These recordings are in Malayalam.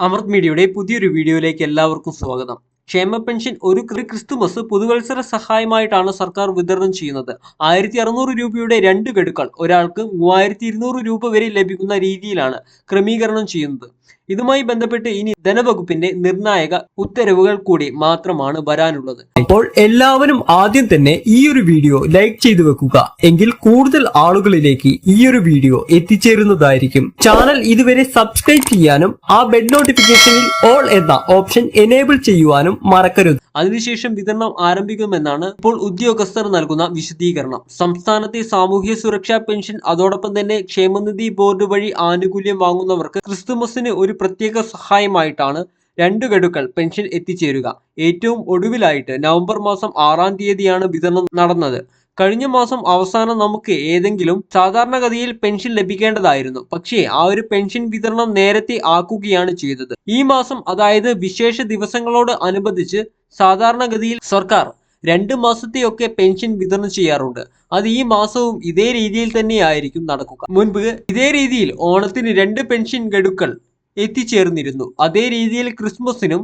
അമൃത് മീഡിയയുടെ പുതിയൊരു വീഡിയോയിലേക്ക് എല്ലാവർക്കും സ്വാഗതം. ക്ഷേമ പെൻഷൻ ഒരു ക്രിസ്തുമസ് പുതുവത്സര സഹായമായിട്ടാണ് സർക്കാർ വിതരണം ചെയ്യുന്നത്. 1600 രൂപയുടെ 2 ഗഡുക്കൾ ഒരാൾക്ക് 3200 രൂപ വരെ ലഭിക്കുന്ന രീതിയിലാണ് ക്രമീകരണം ചെയ്യുന്നത്. ഇതുമായി ബന്ധപ്പെട്ട് ഇനി ധനവകുപ്പിന്റെ നിർണായക ഉത്തരവുകൾ കൂടി മാത്രമാണ് വരാനുള്ളത്. അപ്പോൾ എല്ലാവരും ആദ്യം തന്നെ ഈ ഒരു വീഡിയോ ലൈക്ക് ചെയ്തു വെക്കുക. എങ്കിൽ കൂടുതൽ ആളുകളിലേക്ക് ഈ ഒരു വീഡിയോ എത്തിച്ചേരുന്നതായിരിക്കും. ചാനൽ ഇതുവരെ സബ്സ്ക്രൈബ് ചെയ്യാനും ആ ബെൽ നോട്ടിഫിക്കേഷനിൽ ഓൾ എന്ന ഓപ്ഷൻ എനേബിൾ ചെയ്യുവാനും മറക്കരുത്. അതിനുശേഷം വിതരണം ആരംഭിക്കുമെന്നാണ് ഇപ്പോൾ ഉദ്യോഗസ്ഥർ നൽകുന്ന വിശദീകരണം. സംസ്ഥാനത്തെ സാമൂഹ്യ സുരക്ഷാ പെൻഷൻ അതോടൊപ്പം തന്നെ ക്ഷേമനിധി ബോർഡ് വഴി ആനുകൂല്യം വാങ്ങുന്നവർക്ക് ക്രിസ്തുമസിന് ഒരു പ്രത്യേക സഹായമായിട്ടാണ് 2 ഗഡുക്കൾ പെൻഷൻ എത്തിച്ചേരുക. ഏറ്റവും ഒടുവിലായിട്ട് നവംബർ മാസം 6-ാം തീയതിയാണ് വിതരണം നടന്നത്. കഴിഞ്ഞ മാസം അവസാനം നമുക്ക് ഏതെങ്കിലും സാധാരണഗതിയിൽ പെൻഷൻ ലഭിക്കേണ്ടതായിരുന്നു. പക്ഷേ ആ ഒരു പെൻഷൻ വിതരണം നേരത്തെ ആക്കുകയാണ് ചെയ്തത്. ഈ മാസം, അതായത് വിശേഷ ദിവസങ്ങളോട് അനുബന്ധിച്ച് സാധാരണഗതിയിൽ സർക്കാർ 2 മാസത്തെയൊക്കെ പെൻഷൻ വിതരണം ചെയ്യാറുണ്ട്. അത് ഈ മാസവും ഇതേ രീതിയിൽ തന്നെയായിരിക്കും നടക്കുക. മുൻപ് ഇതേ രീതിയിൽ ഓണത്തിന് 2 പെൻഷൻ ഗഡുക്കൾ എത്തിച്ചേർന്നിരുന്നു. അതേ രീതിയിൽ ക്രിസ്മസിനും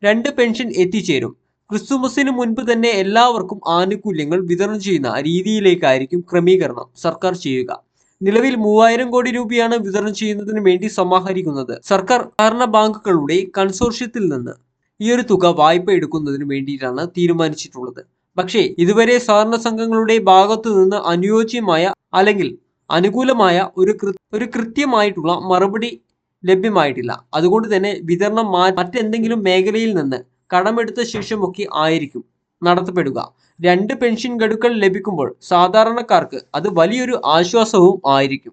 2 പെൻഷൻ എത്തിച്ചേരും. ക്രിസ്തുമസിന് മുൻപ് തന്നെ എല്ലാവർക്കും ആനുകൂല്യങ്ങൾ വിതരണം ചെയ്യുന്ന രീതിയിലേക്കായിരിക്കും ക്രമീകരണം സർക്കാർ ചെയ്യുക. നിലവിൽ 3000 കോടി രൂപയാണ് വിതരണം ചെയ്യുന്നതിന് വേണ്ടി സമാഹരിക്കുന്നത്. സർക്കാർ സഹകരണ ബാങ്കുകളുടെ കൺസോർഷ്യത്തിൽ നിന്ന് ഈ ഒരു തുക വായ്പ എടുക്കുന്നതിന് വേണ്ടിയിട്ടാണ് തീരുമാനിച്ചിട്ടുള്ളത്. പക്ഷേ ഇതുവരെ സഹകരണ സംഘങ്ങളുടെ ഭാഗത്തു നിന്ന് അനുയോജ്യമായ അല്ലെങ്കിൽ അനുകൂലമായ ഒരു കൃത്യമായിട്ടുള്ള മറുപടി ലഭ്യമായിട്ടില്ല. അതുകൊണ്ട് തന്നെ വിതരണം മറ്റെന്തെങ്കിലും മേഖലയിൽ നിന്ന് കടമെടുത്ത ശേഷമൊക്കെ ആയിരിക്കും നടത്തപ്പെടുക. 2 പെൻഷൻ ഗഡുക്കൾ ലഭിക്കുമ്പോൾ സാധാരണക്കാർക്ക് അത് വലിയൊരു ആശ്വാസവും ആയിരിക്കും.